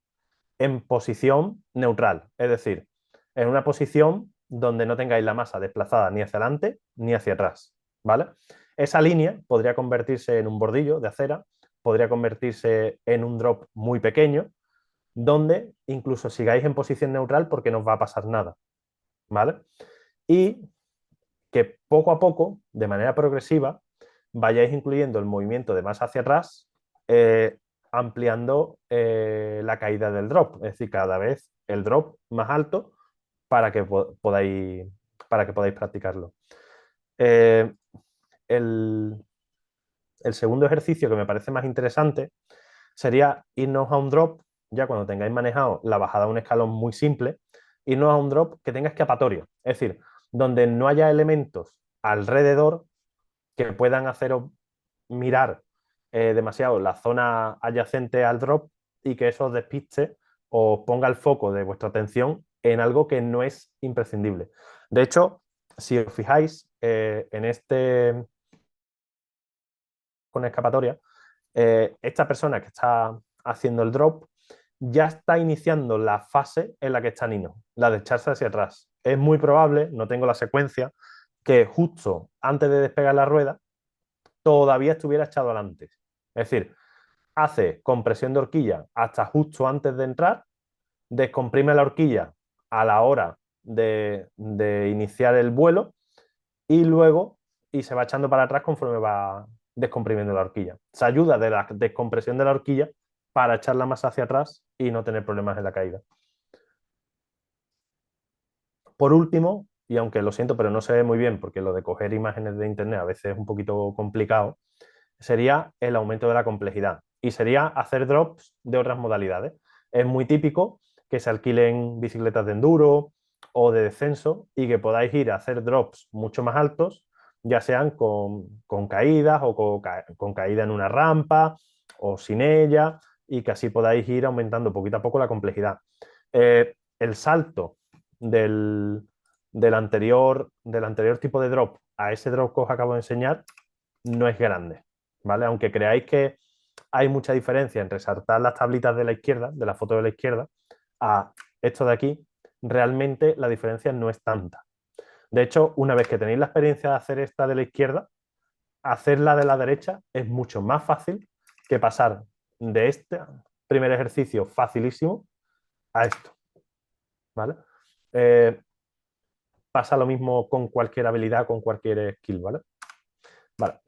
[SPEAKER 2] en posición neutral, es decir, en una posición donde no tengáis la masa desplazada ni hacia adelante ni hacia atrás, ¿vale? Esa línea podría convertirse en un bordillo de acera, podría convertirse en un drop muy pequeño, donde incluso sigáis en posición neutral porque no os va a pasar nada, ¿vale? Y que poco a poco, de manera progresiva, vayáis incluyendo el movimiento de más hacia atrás, ampliando la caída del drop, es decir, cada vez el drop más alto para que podáis practicarlo. Eh, el, el segundo ejercicio que me parece más interesante sería irnos a un drop, ya cuando tengáis manejado la bajada a un escalón muy simple, irnos a un drop que tenga escapatoria, es decir, donde no haya elementos alrededor que puedan haceros mirar demasiado la zona adyacente al drop y que eso os despiste o ponga el foco de vuestra atención en algo que no es imprescindible. De hecho, si os fijáis en este con escapatoria, esta persona que está haciendo el drop ya está iniciando la fase en la que está Nino, la de echarse hacia atrás. Es muy probable, no tengo la secuencia, que justo antes de despegar la rueda todavía estuviera echado adelante. Es decir, hace compresión de horquilla hasta justo antes de entrar, descomprime la horquilla a la hora de iniciar el vuelo y luego se va echando para atrás conforme va descomprimiendo la horquilla. Se ayuda de la descompresión de la horquilla para echarla más hacia atrás y no tener problemas en la caída. Por último, y aunque lo siento, pero no se ve muy bien porque lo de coger imágenes de internet a veces es un poquito complicado, sería el aumento de la complejidad y sería hacer drops de otras modalidades. Es muy típico que se alquilen bicicletas de enduro o de descenso y que podáis ir a hacer drops mucho más altos, ya sean con caídas o con caída en una rampa o sin ella, y que así podáis ir aumentando poquito a poco la complejidad. El salto del, del anterior tipo de drop a ese drop que os acabo de enseñar no es grande, ¿vale? Aunque creáis que hay mucha diferencia entre saltar las tablitas de la izquierda, de la foto de la izquierda, a esto de aquí, realmente la diferencia no es tanta. De hecho, una vez que tenéis la experiencia de hacer esta de la izquierda, hacerla de la derecha es mucho más fácil que pasar de este primer ejercicio facilísimo a esto, ¿vale? Eh, Pasa lo mismo con cualquier habilidad, con cualquier skill, ¿vale? Vale.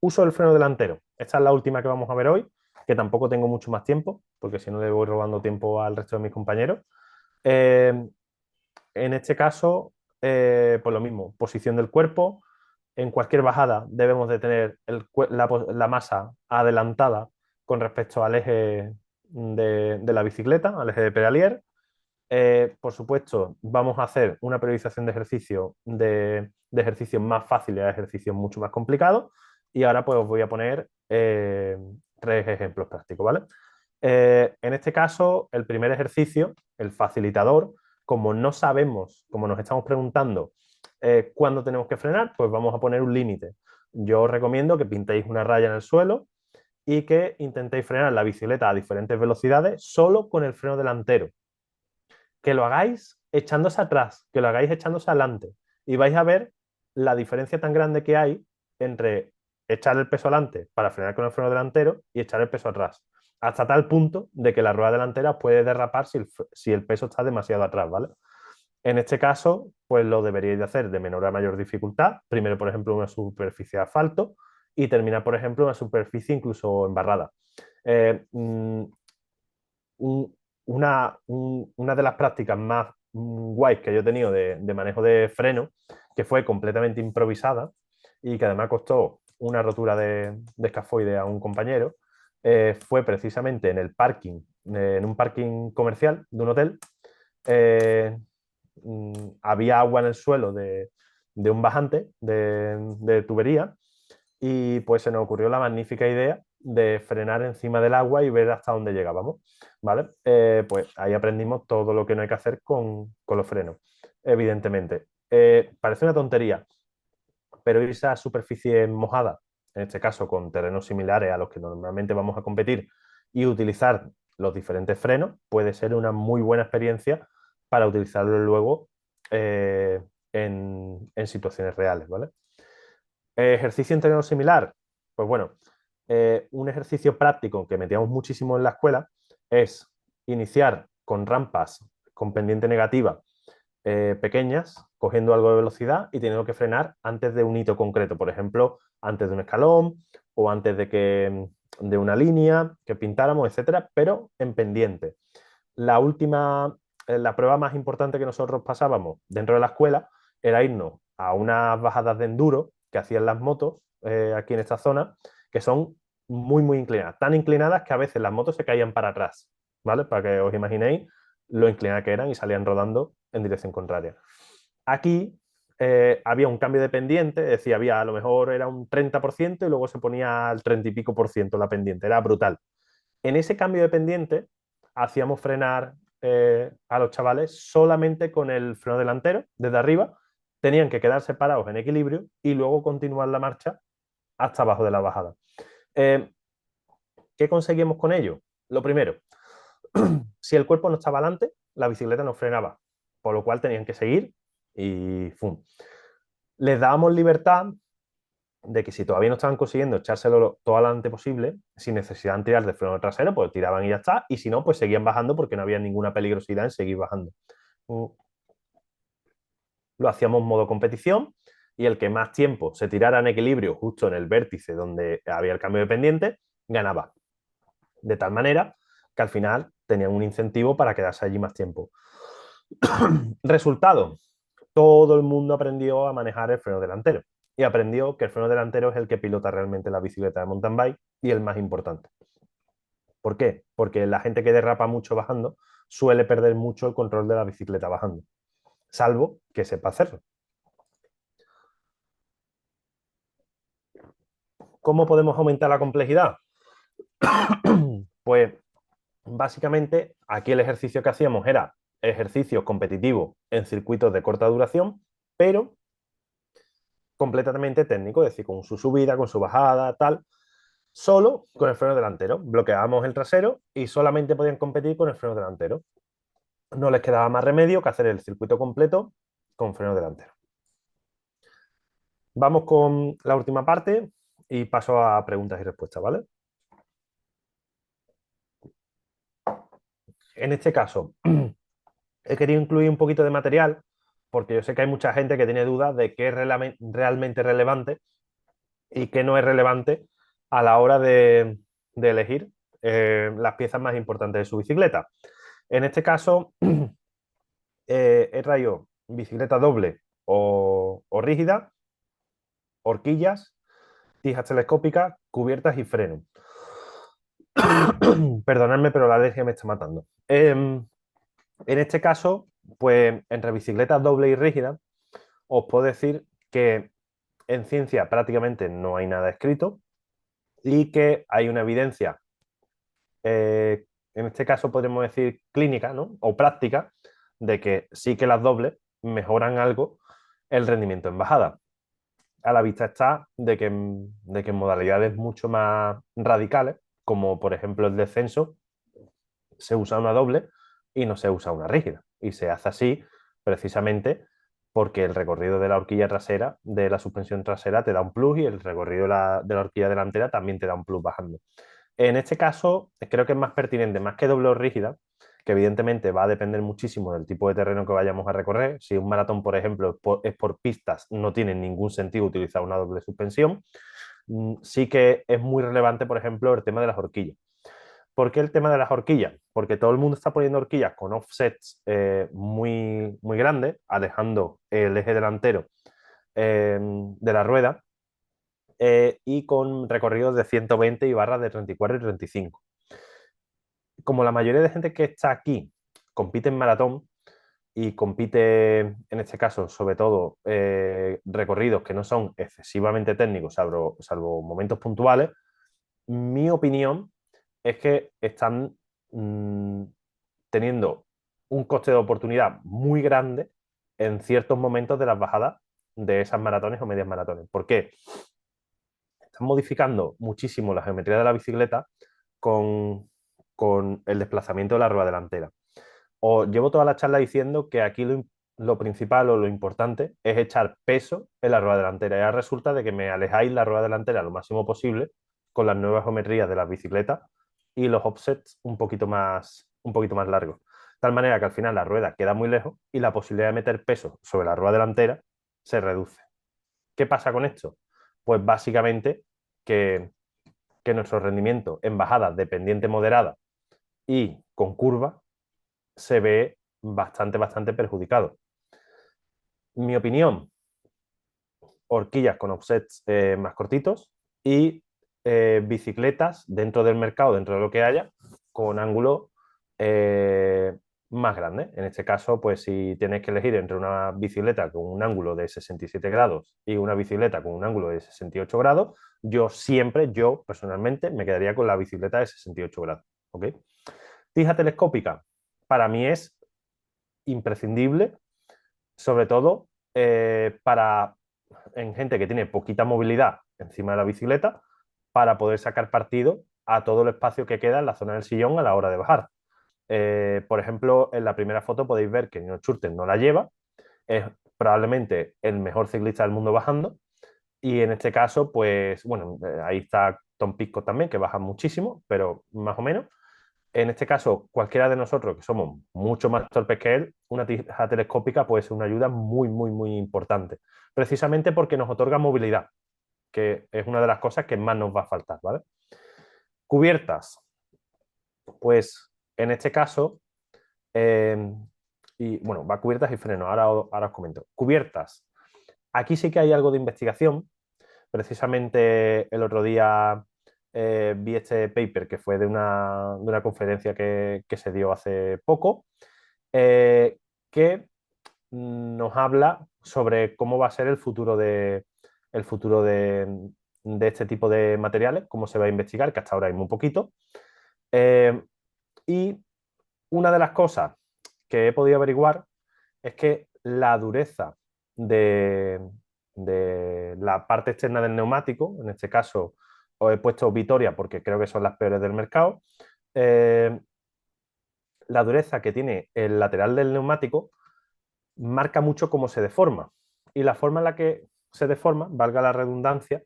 [SPEAKER 2] Uso del freno delantero. Esta es la última que vamos a ver hoy, que tampoco tengo mucho más tiempo, porque si no le voy robando tiempo al resto de mis compañeros. Eh, en este caso, pues lo mismo, posición del cuerpo. En cualquier bajada debemos de tener la masa adelantada con respecto al eje de la bicicleta, al eje de pedalier. Por supuesto, vamos a hacer una periodización de ejercicio de ejercicios más fáciles a ejercicios mucho más complicados. Y ahora pues os voy a poner tres ejemplos prácticos, ¿vale? En este caso, el primer ejercicio, el facilitador, como no sabemos, como nos estamos preguntando cuándo tenemos que frenar, pues vamos a poner un límite. Yo os recomiendo que pintéis una raya en el suelo y que intentéis frenar la bicicleta a diferentes velocidades solo con el freno delantero. Que lo hagáis echándose atrás, que lo hagáis echándose adelante. Y vais a ver la diferencia tan grande que hay entre echar el peso adelante para frenar con el freno delantero y echar el peso atrás. Hasta tal punto de que la rueda delantera puede derrapar si el peso está demasiado atrás, ¿vale? En este caso, pues lo deberíais de hacer de menor a mayor dificultad. Primero, por ejemplo, una superficie de asfalto y terminar, por ejemplo, una superficie incluso embarrada. Un, una de las prácticas más guays que yo he tenido de manejo de freno, que fue completamente improvisada y que además costó una rotura de escafoide a un compañero, fue precisamente en el parking, en un parking comercial de un hotel. Eh, Había agua en el suelo de un bajante de tubería y pues se nos ocurrió la magnífica idea de frenar encima del agua y ver hasta dónde llegábamos, ¿vale? Pues ahí aprendimos todo lo que no hay que hacer con los frenos, evidentemente. Parece una tontería, pero irse a superficies mojadas, en este caso con terrenos similares a los que normalmente vamos a competir, y utilizar los diferentes frenos puede ser una muy buena experiencia para utilizarlo luego en situaciones reales, ¿vale? Ejercicio en terreno similar, pues bueno, un ejercicio práctico que metíamos muchísimo en la escuela es iniciar con rampas con pendiente negativa pequeñas, cogiendo algo de velocidad y teniendo que frenar antes de un hito concreto, por ejemplo, antes de un escalón o antes de que de una línea que pintáramos, etcétera, pero en pendiente. La prueba más importante que nosotros pasábamos dentro de la escuela era irnos a unas bajadas de enduro que hacían las motos aquí en esta zona, que son muy, muy inclinadas. Tan inclinadas que a veces las motos se caían para atrás, ¿vale? Para que os imaginéis lo inclinadas que eran y salían rodando en dirección contraria. Aquí había un cambio de pendiente, es decir, había a lo mejor era un 30% y luego se ponía al 30 y pico por ciento la pendiente, era brutal. En ese cambio de pendiente hacíamos frenar a los chavales solamente con el freno delantero desde arriba, tenían que quedar separados en equilibrio y luego continuar la marcha hasta abajo de la bajada. Eh, ¿Qué conseguimos con ello? Lo primero, si el cuerpo no estaba adelante, la bicicleta no frenaba, por lo cual tenían que seguir y ¡fum! Les dábamos libertad de que si todavía no estaban consiguiendo echárselo todo adelante posible, sin necesidad de tirar de freno trasero, pues tiraban y ya está, y si no, pues seguían bajando porque no había ninguna peligrosidad en seguir bajando. Lo hacíamos en modo competición y el que más tiempo se tirara en equilibrio justo en el vértice donde había el cambio de pendiente, ganaba. De tal manera que al final tenían un incentivo para quedarse allí más tiempo. Resultado, todo el mundo aprendió a manejar el freno delantero y aprendió que el freno delantero es el que pilota realmente la bicicleta de mountain bike y el más importante. ¿Por qué? Porque la gente que derrapa mucho bajando suele perder mucho el control de la bicicleta bajando, salvo que sepa hacerlo. ¿Cómo podemos aumentar la complejidad? Pues básicamente aquí el ejercicio que hacíamos era ejercicios competitivos en circuitos de corta duración, pero completamente técnico, es decir, con su subida, con su bajada, tal, solo con el freno delantero. Bloqueábamos el trasero y solamente podían competir con el freno delantero. No les quedaba más remedio que hacer el circuito completo con freno delantero. Vamos con la última parte y paso a preguntas y respuestas, ¿vale? En este caso, he querido incluir un poquito de material porque yo sé que hay mucha gente que tiene dudas de qué es realmente relevante y qué no es relevante a la hora de elegir las piezas más importantes de su bicicleta. En este caso, he traído bicicleta doble o rígida, horquillas, tijas telescópicas, cubiertas y freno. Perdonadme, pero la alergia me está matando. En este caso, pues entre bicicletas doble y rígida, os puedo decir que en ciencia prácticamente no hay nada escrito y que hay una evidencia, en este caso podríamos decir clínica, ¿no? O práctica, de que sí que las dobles mejoran algo el rendimiento en bajada. A la vista está de que en modalidades mucho más radicales, como por ejemplo el descenso, se usa una doble y no se usa una rígida. Y se hace así precisamente porque el recorrido de la horquilla trasera, de la suspensión trasera, te da un plus y el recorrido de la horquilla delantera también te da un plus bajando. En este caso, creo que es más pertinente, más que doble o rígida, que evidentemente va a depender muchísimo del tipo de terreno que vayamos a recorrer. Si un maratón, por ejemplo, es por pistas, no tiene ningún sentido utilizar una doble suspensión. Sí que es muy relevante, por ejemplo, el tema de las horquillas. ¿Por qué el tema de las horquillas? Porque todo el mundo está poniendo horquillas con offsets muy, muy grandes, alejando el eje delantero de la rueda y con recorridos de 120 y barras de 34 y 35. Como la mayoría de gente que está aquí compite en maratón y compite, en este caso, sobre todo, recorridos que no son excesivamente técnicos, salvo momentos puntuales, mi opinión es que están teniendo un coste de oportunidad muy grande en ciertos momentos de las bajadas de esas maratones o medias maratones. ¿Por qué? Están modificando muchísimo la geometría de la bicicleta con, con el desplazamiento de la rueda delantera. Os llevo toda la charla diciendo que aquí lo principal o lo importante es echar peso en la rueda delantera. Y ahora resulta de que me alejáis la rueda delantera lo máximo posible con las nuevas geometrías de las bicicletas y los offsets un poquito más largos. De tal manera que al final la rueda queda muy lejos y la posibilidad de meter peso sobre la rueda delantera se reduce. ¿Qué pasa con esto? Pues básicamente que que nuestro rendimiento en bajadas de pendiente moderada y con curva se ve bastante perjudicado. Mi opinión, horquillas con offsets más cortitos y bicicletas dentro del mercado, dentro de lo que haya, con ángulo más grande. En este caso, pues si tienes que elegir entre una bicicleta con un ángulo de 67 grados y una bicicleta con un ángulo de 68 grados, yo personalmente me quedaría con la bicicleta de 68 grados. ¿Okay? Tija telescópica, para mí es imprescindible, sobre todo en gente que tiene poquita movilidad encima de la bicicleta, para poder sacar partido a todo el espacio que queda en la zona del sillón a la hora de bajar. Por ejemplo, en la primera foto podéis ver que Nino Schurter no la lleva, es probablemente el mejor ciclista del mundo bajando, y en este caso, pues bueno, ahí está Tom Pitcock también, que baja muchísimo, pero más o menos. En este caso, cualquiera de nosotros que somos mucho más torpes que él, una tija telescópica puede ser una ayuda muy importante, precisamente porque nos otorga movilidad, que es una de las cosas que más nos va a faltar, ¿vale? Cubiertas, pues en este caso, y bueno, va cubiertas y freno, ahora os comento. Cubiertas, aquí sí que hay algo de investigación. Precisamente el otro día vi este paper que fue de una conferencia que se dio hace poco, que nos habla sobre cómo va a ser el futuro de este tipo de materiales, cómo se va a investigar, que hasta ahora hay muy poquito. Eh, y una de las cosas que he podido averiguar es que la dureza de, de la parte externa del neumático, en este caso os he puesto Vitoria porque creo que son las peores del mercado, la dureza que tiene el lateral del neumático marca mucho cómo se deforma. Y la forma en la que se deforma, valga la redundancia,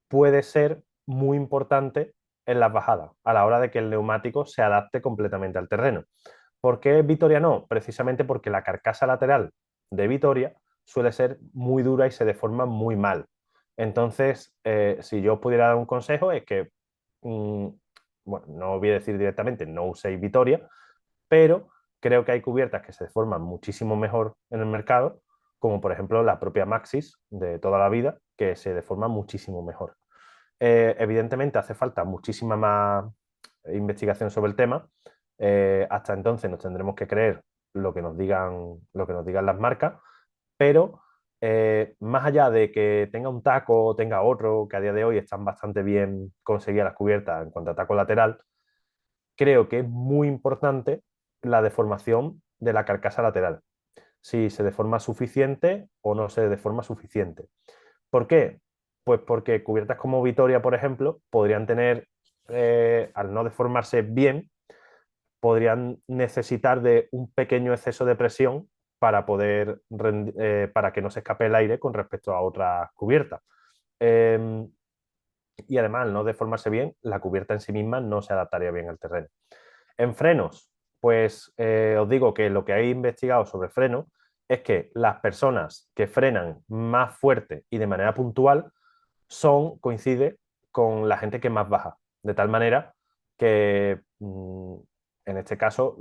[SPEAKER 2] puede ser muy importante en las bajadas, a la hora de que el neumático se adapte completamente al terreno. ¿Por qué Vitoria no? Precisamente porque la carcasa lateral de Vitoria suele ser muy dura y se deforma muy mal. Entonces, si yo os pudiera dar un consejo, es que, bueno, no voy a decir directamente no uséis Vitoria, pero creo que hay cubiertas que se deforman muchísimo mejor en el mercado, como por ejemplo la propia Maxxis de toda la vida, que se deforma muchísimo mejor. Evidentemente hace falta muchísima más investigación sobre el tema. Hasta entonces nos tendremos que creer lo que nos digan las marcas, pero más allá de que tenga un taco o tenga otro, que a día de hoy están bastante bien conseguidas las cubiertas en cuanto a taco lateral, creo que es muy importante la deformación de la carcasa lateral. Si se deforma suficiente o no se deforma suficiente. ¿Por qué? Pues porque cubiertas como Vitoria, por ejemplo, podrían tener, al no deformarse bien, podrían necesitar de un pequeño exceso de presión para para que no se escape el aire con respecto a otras cubiertas. Y además, al no deformarse bien, la cubierta en sí misma no se adaptaría bien al terreno. En frenos, pues os digo que lo que he investigado sobre frenos es que las personas que frenan más fuerte y de manera puntual coincide con la gente que más baja, de tal manera que en este caso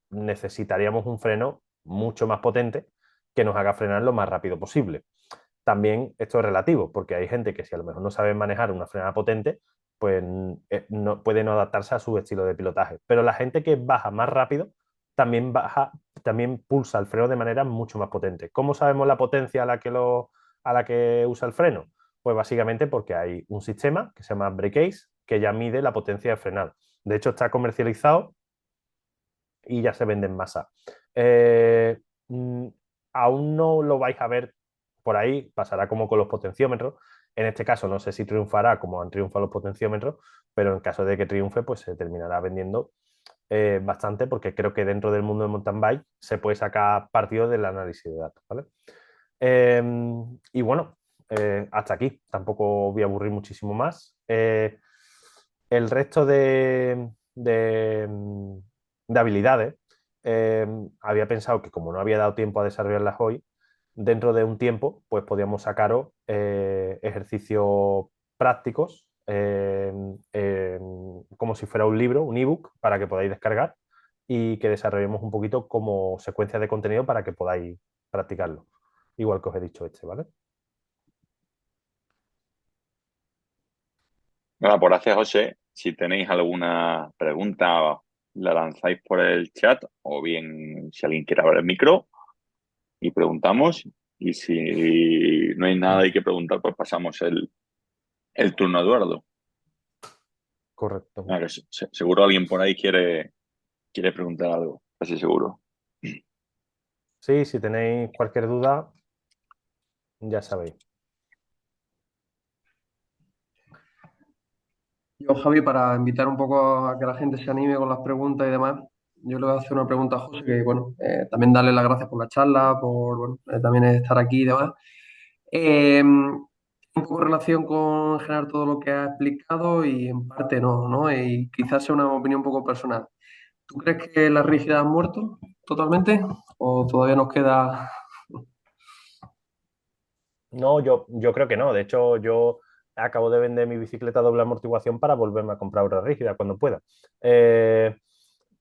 [SPEAKER 2] necesitaríamos un freno mucho más potente que nos haga frenar lo más rápido posible. También esto es relativo, porque hay gente que si a lo mejor no sabe manejar una frenada potente, pues no, puede no adaptarse a su estilo de pilotaje. Pero la gente que baja más rápido también pulsa el freno de manera mucho más potente. ¿Cómo sabemos la potencia a la que usa el freno? Pues básicamente porque hay un sistema que se llama BrakeAce que ya mide la potencia de frenado. De hecho, está comercializado y ya se vende en masa. Eh, mm, Aún no lo vais a ver por ahí, pasará como con los potenciómetros. En este caso no sé si triunfará como han triunfado los potenciómetros, pero en caso de que triunfe, pues se terminará vendiendo bastante, porque creo que dentro del mundo del mountain bike se puede sacar partido del análisis de datos, ¿vale? Eh, y bueno, hasta aquí, tampoco voy a aburrir muchísimo más. El resto de habilidades, había pensado que como no había dado tiempo a desarrollarlas hoy, dentro de un tiempo, pues podíamos sacaros ejercicios prácticos como si fuera un libro, un ebook, para que podáis descargar y que desarrollemos un poquito como secuencia de contenido para que podáis practicarlo. Igual que os he dicho ¿vale?
[SPEAKER 1] Nada, por gracias, José. Si tenéis alguna pregunta, la lanzáis por el chat o bien si alguien quiere abrir el micro y preguntamos. Y si no hay nada hay que preguntar, pues pasamos el turno a Eduardo.
[SPEAKER 2] Correcto.
[SPEAKER 1] Ah, que seguro alguien por ahí quiere preguntar algo, casi seguro.
[SPEAKER 2] Sí, si tenéis cualquier duda, ya sabéis.
[SPEAKER 3] Yo, Javi, para invitar un poco a que la gente se anime con las preguntas y demás, yo le voy a hacer una pregunta a José, que bueno, también darle las gracias por la charla, por bueno, también estar aquí y demás. Un poco en relación con en general todo lo que ha explicado y en parte no, ¿no? Y quizás sea una opinión un poco personal. ¿Tú crees que la rígida ha muerto totalmente o todavía nos queda?
[SPEAKER 2] No, yo creo que no. De hecho, yo acabo de vender mi bicicleta doble amortiguación para volverme a comprar otra rígida cuando pueda. Eh,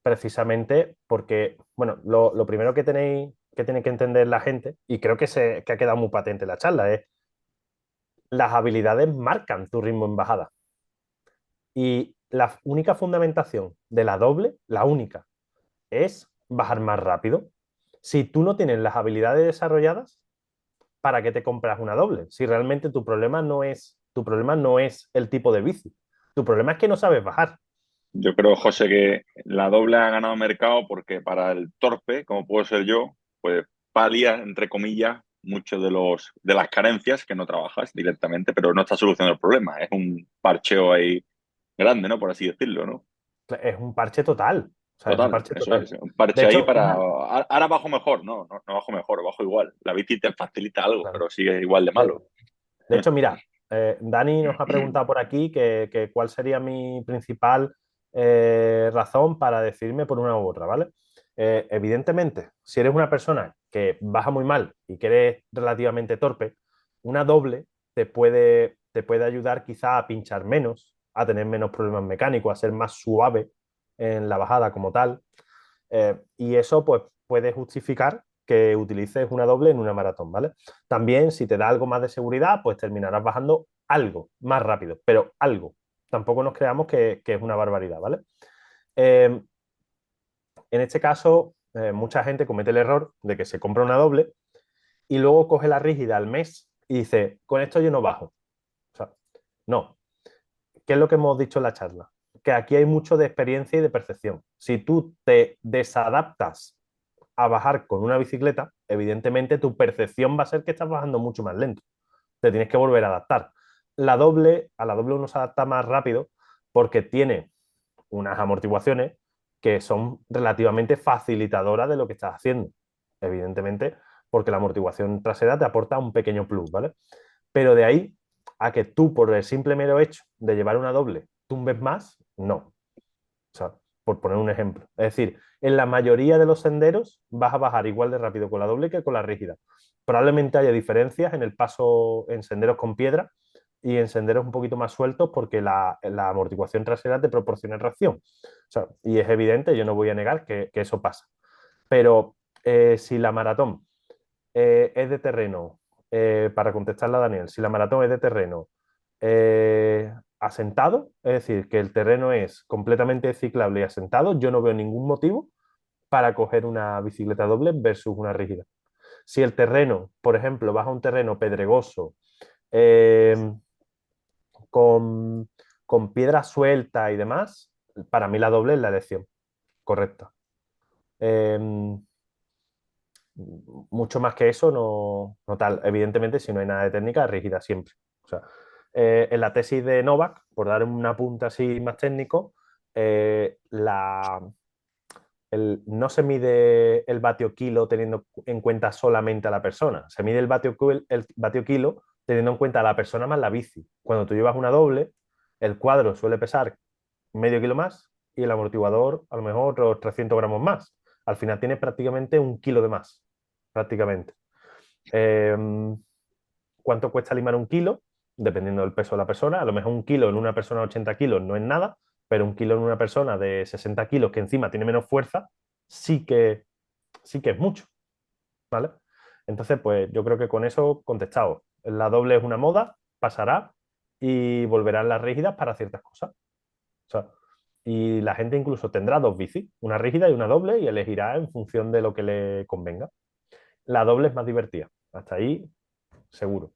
[SPEAKER 2] Precisamente porque, bueno, lo primero que tiene que entender la gente, y creo que ha quedado muy patente en la charla, es las habilidades marcan tu ritmo en bajada. Y la única fundamentación de la doble, la única, es bajar más rápido. Si tú no tienes las habilidades desarrolladas, ¿para qué te compras una doble? Si realmente tu problema no es el tipo de bici. Tu problema es que no sabes bajar.
[SPEAKER 1] Yo creo, José, que la doble ha ganado mercado porque para el torpe, como puedo ser yo, pues palia, entre comillas, muchos de las carencias que no trabajas directamente, pero no está solucionando el problema. Es un parcheo ahí grande, ¿no? Por así decirlo, ¿no?
[SPEAKER 2] Es un parche total. O sea, es un
[SPEAKER 1] Total,
[SPEAKER 2] parche
[SPEAKER 1] eso
[SPEAKER 2] total.
[SPEAKER 1] es. Un
[SPEAKER 2] De
[SPEAKER 1] parche ahí
[SPEAKER 2] hecho,
[SPEAKER 1] para. Ahora bajo mejor, no bajo mejor, bajo igual. La bici te facilita algo,
[SPEAKER 2] claro.
[SPEAKER 1] pero sigue igual de malo.
[SPEAKER 2] De hecho, mira, Dani nos ha preguntado por aquí que cuál sería mi principal razón para decidirme por una u otra, ¿vale? Evidentemente, si eres una persona que baja muy mal y que eres relativamente torpe, una doble te puede ayudar quizá a pinchar menos, a tener menos problemas mecánicos, a ser más suave en la bajada como tal. Y eso pues puede justificar que utilices una doble en una maratón, ¿vale? También si te da algo más de seguridad, pues terminarás bajando algo más rápido, pero algo. Tampoco nos creamos que es una barbaridad, ¿vale? Eh, en este caso, mucha gente comete el error de que se compra una doble y luego coge la rígida al mes y dice, con esto yo no bajo. O sea, no. ¿Qué es lo que hemos dicho en la charla? Que aquí hay mucho de experiencia y de percepción. Si tú te desadaptas a bajar con una bicicleta, evidentemente tu percepción va a ser que estás bajando mucho más lento. Te tienes que volver a adaptar. A la doble uno se adapta más rápido porque tiene unas amortiguaciones que son relativamente facilitadoras de lo que estás haciendo. Evidentemente, porque la amortiguación trasera te aporta un pequeño plus, ¿vale? Pero de ahí a que tú, por el simple mero hecho de llevar una doble, tumbes más, no. O sea, por poner un ejemplo. Es decir, en la mayoría de los senderos vas a bajar igual de rápido con la doble que con la rígida. Probablemente haya diferencias en el paso en senderos con piedra y en senderos un poquito más sueltos porque la amortiguación trasera te proporciona tracción. O sea, y es evidente, yo no voy a negar que eso pasa. Pero si la maratón es de terreno, para contestarle a Daniel, si la maratón es de terreno asentado, es decir, que el terreno es completamente ciclable y asentado, yo no veo ningún motivo para coger una bicicleta doble versus una rígida. Si el terreno, por ejemplo, vas a un terreno pedregoso, eh, con, con piedra suelta y demás, para mí la doble es la elección correcta. Eh, Mucho más que eso, no tal. Evidentemente, si no hay nada de técnica, rígida siempre. O sea, en la tesis de Novak, por dar una punta así más técnico, no se mide el vatio kilo teniendo en cuenta solamente a la persona, se mide el vatio kilo teniendo en cuenta a la persona más la bici. Cuando tú llevas una doble, el cuadro suele pesar medio kilo más y el amortiguador a lo mejor otros 300 gramos más. Al final tienes prácticamente un kilo de más, prácticamente. Eh, ¿Cuánto cuesta limar un kilo? dependiendo del peso de la persona. A lo mejor 1 kilo en una persona de 80 kilos no es nada, pero 1 kilo en una persona de 60 kilos que encima tiene menos fuerza, sí que es mucho, ¿vale? Entonces, pues yo creo que con eso contestado. La doble es una moda, pasará y volverán las rígidas para ciertas cosas. O sea, y la gente incluso tendrá 2 bicis, una rígida y una doble, y elegirá en función de lo que le convenga. La doble es más divertida, hasta ahí seguro.